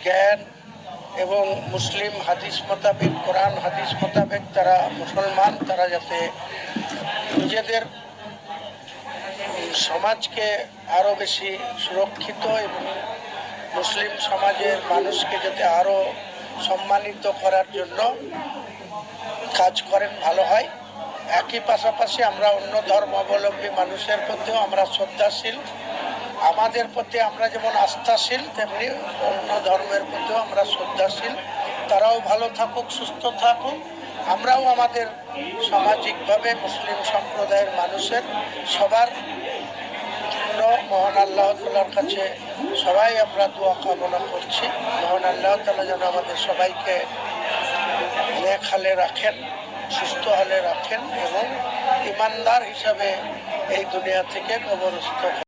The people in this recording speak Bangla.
জ্ঞান এবং মুসলিম হাদিস মোতাবেক, কোরআন হাদিস মোতাবেক তারা মুসলমান, তারা যাতে নিজেদের সমাজকে আরও বেশি সুরক্ষিত এবং মুসলিম সমাজের মানুষকে যাতে আরও সম্মানিত করার জন্য কাজ করেন ভালো হয়। একই পাশাপাশি আমরা অন্য ধর্মাবলম্বী মানুষের প্রতিও আমরা শ্রদ্ধাশীল। আমাদের প্রতি আমরা যেমন আস্থাশীল, তেমনি অন্য ধর্মের প্রতিও আমরা শ্রদ্ধাশীল। তারাও ভালো থাকুক, সুস্থ থাকুক, আমরাও আমাদের সামাজিকভাবে মুসলিম সম্প্রদায়ের মানুষের সবার জন্য মহান আল্লাহ তাআলার কাছে সবাই আমরা দোয়া কামনা করছি। মহান আল্লাহ তাআলা যেন আমাদের সবাইকে নেক হালে রাখেন, সুস্থ হালে রাখেন এবং ইমানদার হিসাবে এই দুনিয়া থেকে কবরস্থ